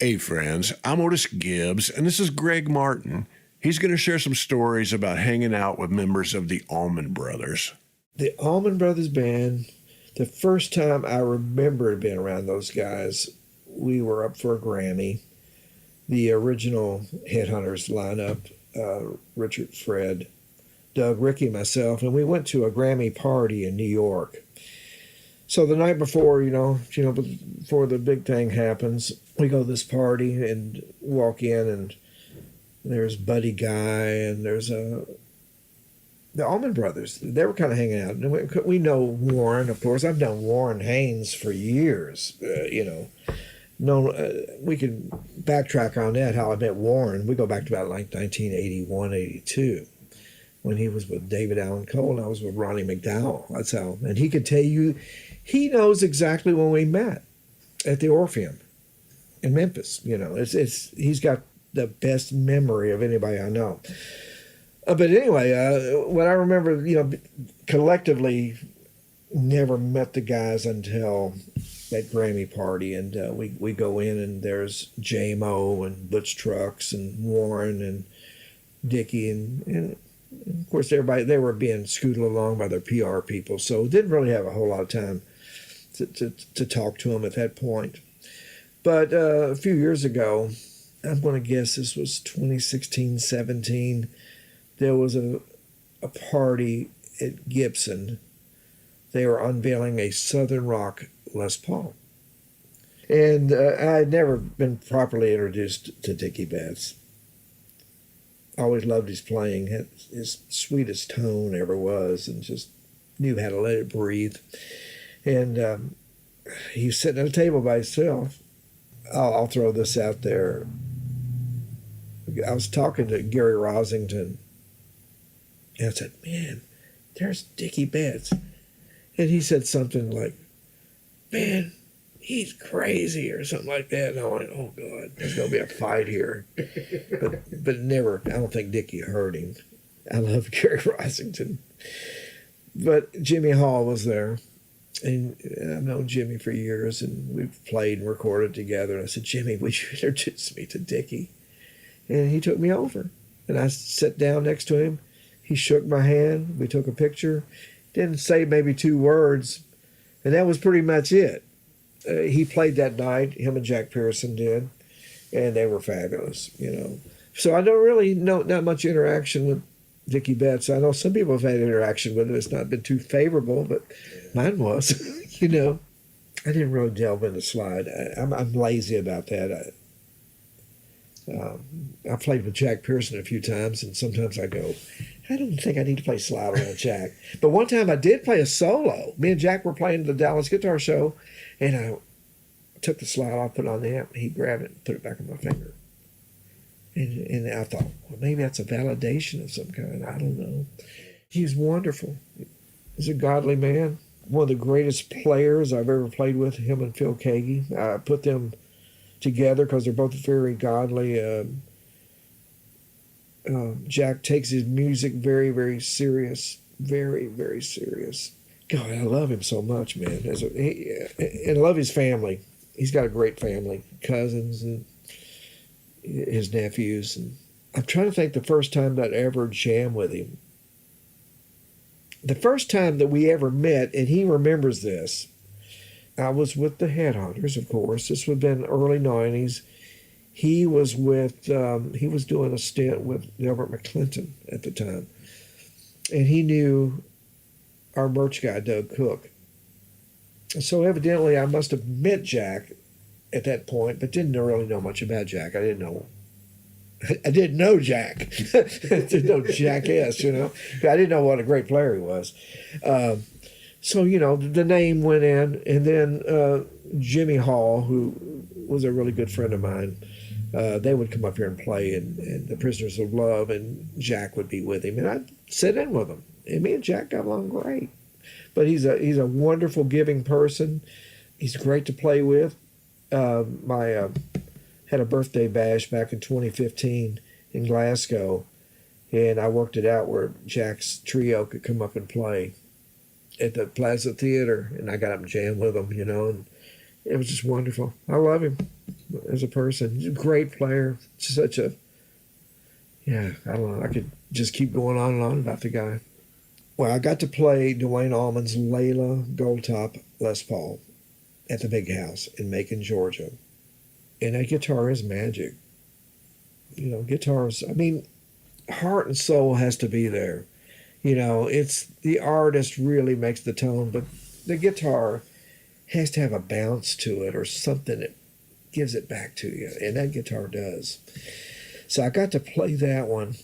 Hey friends, I'm Otis Gibbs, and this is Greg Martin. He's going to share some stories about hanging out with members of the Allman Brothers. The Allman Brothers band, the first time I remember being around those guys, we were up for a Grammy. The original Headhunters lineup, Richard, Fred, Doug, Ricky, myself, and we went to a Grammy party in New York. So the night before, before the big thing happens, we go to this party and walk in, and there's Buddy Guy, and there's the Allman Brothers. They were kind of hanging out. And we know Warren, of course. I've known Warren Haynes for years, we can backtrack on that, how I met Warren. We go back to about like 1981, 82, when he was with David Allan Cole, and I was with Ronnie McDowell. That's how. And he could tell you, he knows exactly when we met at the Orpheum in Memphis. He's got the best memory of anybody I know. But anyway, what I remember, collectively, never met the guys until that Grammy party, and we go in, and there's J-Mo and Butch Trucks and Warren and Dickie, and of course everybody, they were being scooted along by their PR people, so didn't really have a whole lot of time to talk to them at that point. But a few years ago, I'm going to guess this was 2016, 17, there was a party at Gibson. They were unveiling a Southern Rock Les Paul. And I had never been properly introduced to Dickie Betts. I always loved his playing, his sweetest tone ever was, and just knew how to let it breathe. And he was sitting at a table by himself. I'll throw this out there. I was talking to Gary Rosington, and I said, "Man, there's Dickie Betts." And he said something like, "Man, he's crazy," or something like that. And I went, "Oh, God, there's going to be a fight here." But never, I don't think Dickie heard him. I love Gary Rosington. But Jimmy Hall was there. And I've known Jimmy for years, and we've played and recorded together. And I said, "Jimmy, would you introduce me to Dickie?" And he took me over. And I sat down next to him. He shook my hand. We took a picture. Didn't say maybe 2 words. And that was pretty much it. He played that night. Him and Jack Pearson did. And they were fabulous, So I don't really know not much interaction with Dickie Betts. I know some people have had interaction with him. It's not been too favorable, but mine was, I didn't really delve into slide. I'm lazy about that. I played with Jack Pearson a few times, and sometimes I go, I don't think I need to play slide around Jack. But one time I did play a solo. Me and Jack were playing the Dallas Guitar Show, and I took the slide off, put it on the amp, and he grabbed it and put it back on my finger. And I thought, well, maybe that's a validation of some kind. I don't know. He's wonderful. He's a godly man. One of the greatest players I've ever played with, him and Phil Kagi. I put them together because they're both very godly. Jack takes his music very, very serious. Very, very serious. God, I love him so much, man. And I love his family. He's got a great family, cousins and his nephews. And I'm trying to think the first time that I ever jammed with him. The first time that we ever met, and he remembers this, I was with the Headhunters, of course. This would have been early 90s. He was he was doing a stint with Albert McClinton at the time. And he knew our merch guy, Doug Cook. So evidently I must have met Jack at that point, but didn't really know much about Jack. I didn't know Jack. I didn't know Jackass, I didn't know what a great player he was. So, the name went in, and then Jimmy Hall, who was a really good friend of mine, they would come up here and play, and the Prisoners of Love, and Jack would be with him, and I'd sit in with him. And me and Jack got along great. But he's a wonderful, giving person. He's great to play with. Had a birthday bash back in 2015 in Glasgow, and I worked it out where Jack's trio could come up and play at the Plaza Theater, and I got up and jammed with them, and it was just wonderful. I love him. as a person. Great player. Such a, yeah, I don't know. I could just keep going on and on about the guy. Well, I got to play Dwayne Allman's Layla Goldtop Les Paul at the Big House in Macon, Georgia. And that guitar is magic. You know, guitars, I mean, heart and soul has to be there. You know, it's the artist really makes the tone, but the guitar has to have a bounce to it or something that gives it back to you. And that guitar does. So I got to play that one.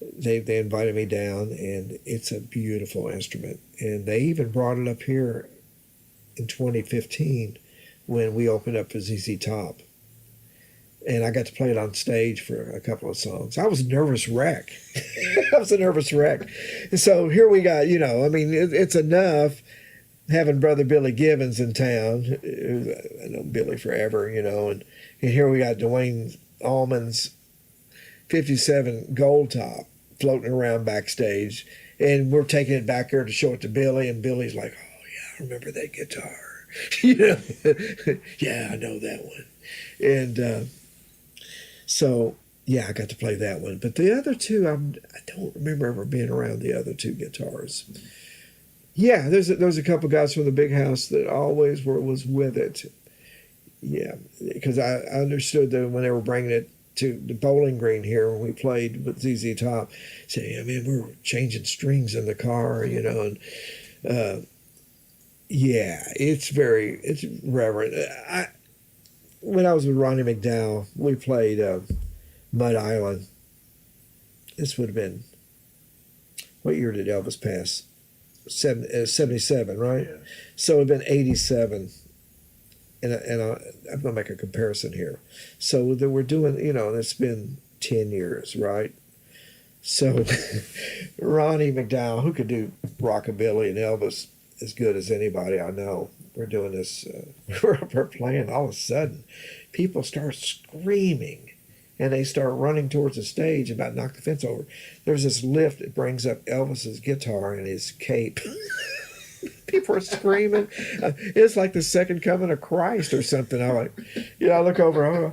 They invited me down, and it's a beautiful instrument. And they even brought it up here in 2015 when we opened up for ZZ Top. And I got to play it on stage for a couple of songs. I was a nervous wreck. I was a nervous wreck. And so here we got, you know, I mean, it's enough having Brother Billy Gibbons in town. I know Billy forever, you know, and here we got Dwayne Allman's 57 Gold Top floating around backstage. And we're taking it back there to show it to Billy, and Billy's like, oh, yeah, I remember that guitar. You know, yeah, I know that one. And so, yeah, I got to play that one. But the other two, I don't remember ever being around the other two guitars. Yeah, there's a couple guys from the Big House that always was with it. Yeah, because I understood that when they were bringing it to the Bowling Green here when we played with ZZ Top, say, I mean, we're changing strings in the car, you know, and yeah, it's reverent. When I was with Ronnie McDowell, we played Mud Island. This would have been, what year did Elvis pass? 77, right? Yeah. So it would have been 87. And I'm going to make a comparison here. So that we're doing, you know, it's been 10 years, right? So Ronnie McDowell, who could do rockabilly and Elvis as good as anybody I know, we're doing this, we're playing, all of a sudden, people start screaming, and they start running towards the stage, about to knock the fence over. There's this lift that brings up Elvis's guitar and his cape. People are screaming. It's like the second coming of Christ or something. I like, you know, I look over,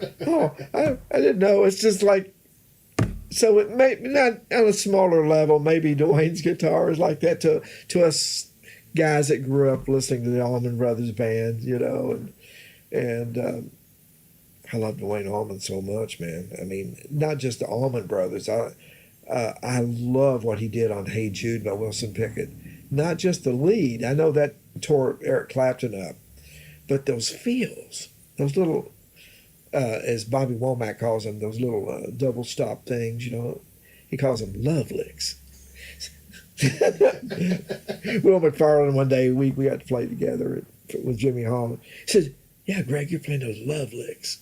I didn't know. It's just like, so it may not on a smaller level, maybe Dwayne's guitar is like that to us guys that grew up listening to the Allman Brothers band, you know, and I love Dwayne Allman so much, man. I mean, not just the Allman Brothers. I love what he did on Hey Jude by Wilson Pickett. Not just the lead. I know that tore Eric Clapton up, but those feels, those little, as Bobby Womack calls them, those little double stop things, you know, he calls them love licks. Will McFarlane, one day we got to play together with Jimmy Hall. He said, yeah, Greg, you're playing those love licks.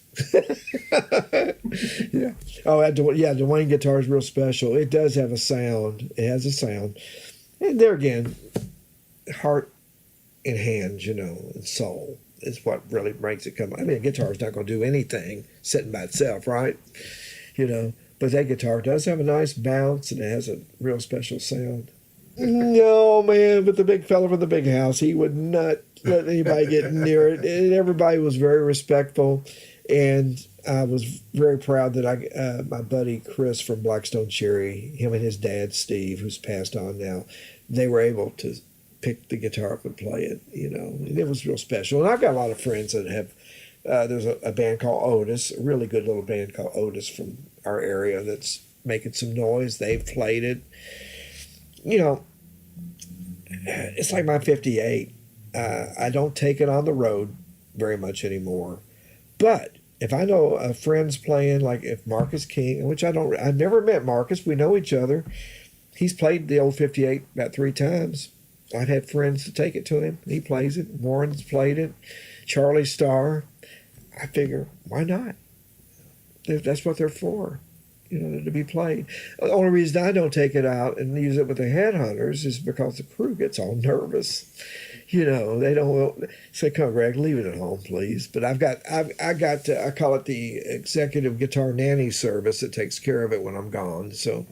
Yeah. Oh, yeah, Dwayne guitar is real special. It does have a sound. It has a sound. And there again, heart and hands, you know, and soul is what really makes it come. I mean, a guitar is not going to do anything sitting by itself, right? You know, but that guitar does have a nice bounce, and it has a real special sound. No, man, but the big fella from the Big House, he would not let anybody get near it. And everybody was very respectful, and I was very proud that my buddy Chris from Blackstone Cherry, him and his dad Steve, who's passed on now, they were able to pick the guitar up and play it. You know, and it was real special. And I've got a lot of friends that have. There's a band called Otis, a really good little band called Otis from our area that's making some noise. They've played it. You know, it's like my 58. I don't take it on the road very much anymore. But if I know a friend's playing, like if Marcus King, which I've never met Marcus, we know each other. He's played the old 58 about 3 times. I've had friends to take it to him. He plays it. Warren's played it. Charlie Starr. I figure, why not? That's what they're for. You know, to be played. The only reason I don't take it out and use it with the headhunters is because the crew gets all nervous. You know, they don't say, "Come, Greg, leave it at home, please." But I call it the executive guitar nanny service that takes care of it when I'm gone. So,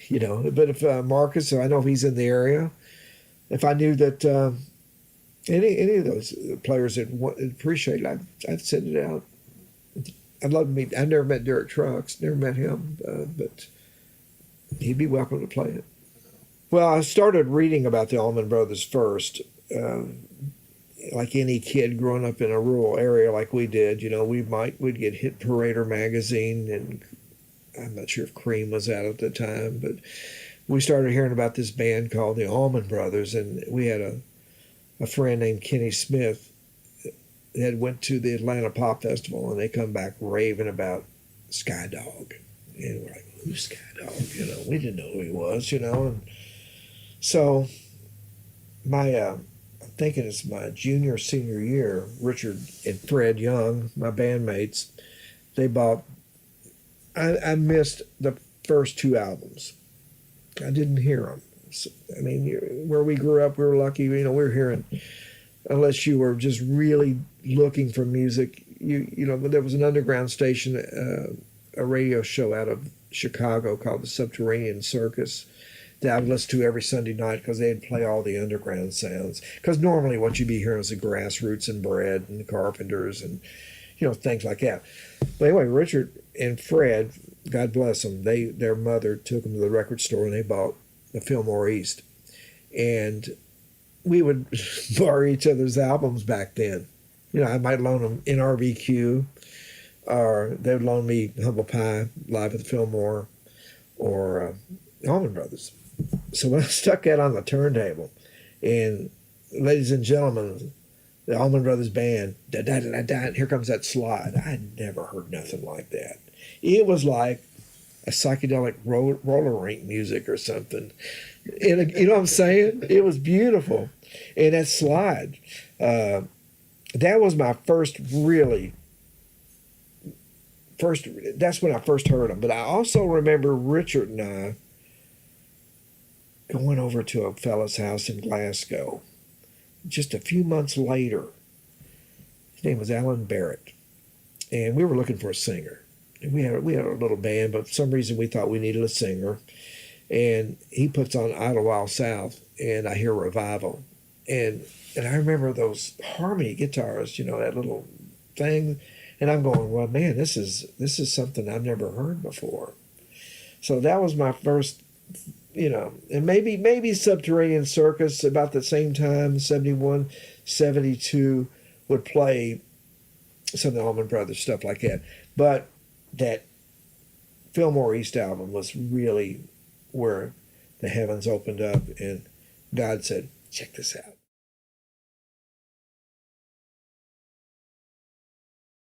you know, but if Marcus, I know if he's in the area, if I knew that any of those players that appreciate it, I'd send it out. I'd love to meet. I never met Derek Trucks, never met him, but he'd be welcome to play it. Well, I started reading about the Allman Brothers first. Like any kid growing up in a rural area like we did, we'd get Hit Parader magazine, and I'm not sure if Cream was out at the time, but we started hearing about this band called the Allman Brothers, and we had a friend named Kenny Smith that went to the Atlanta Pop Festival, and they come back raving about Skydog. And we're like, who's Skydog? We didn't know who he was, and so I'm thinking it's my junior, senior year, Richard and Fred Young, my bandmates, they bought, I missed the first two albums. I didn't hear them. So, where we grew up, we were lucky, we were hearing, unless you were just really looking for music, there was an underground station, a radio show out of Chicago called the Subterranean Circus that I would listen to every Sunday night because they'd play all the underground sounds. Because normally what you'd be hearing is the Grassroots and Bread and the Carpenters and, things like that. But anyway, Richard and Fred, God bless them, their mother took them to the record store and they bought the Fillmore East. And we would borrow each other's albums back then. I might loan them NRBQ, or they would loan me Humble Pie, Live at the Fillmore, or Allman Brothers. So when I stuck that on the turntable, and ladies and gentlemen, the Allman Brothers band, da da da da, and here comes that slide. I had never heard nothing like that. It was like a psychedelic roller rink music or something. And, you know what I'm saying? It was beautiful. And that slide, that was my that's when I first heard them. But I also remember Richard and I going over to a fella's house in Glasgow just a few months later. His name was Alan Barrett, and we were looking for a singer. And we had a little band, but for some reason we thought we needed a singer. And he puts on Idlewild South, and I hear Revival. And I remember those harmony guitars, that little thing. And I'm going, well, man, this is something I've never heard before. So that was my first, and maybe Subterranean Circus about the same time, 71, 72, would play some of the Allman Brothers, stuff like that. But that Fillmore East album was really where the heavens opened up and God said, check this out.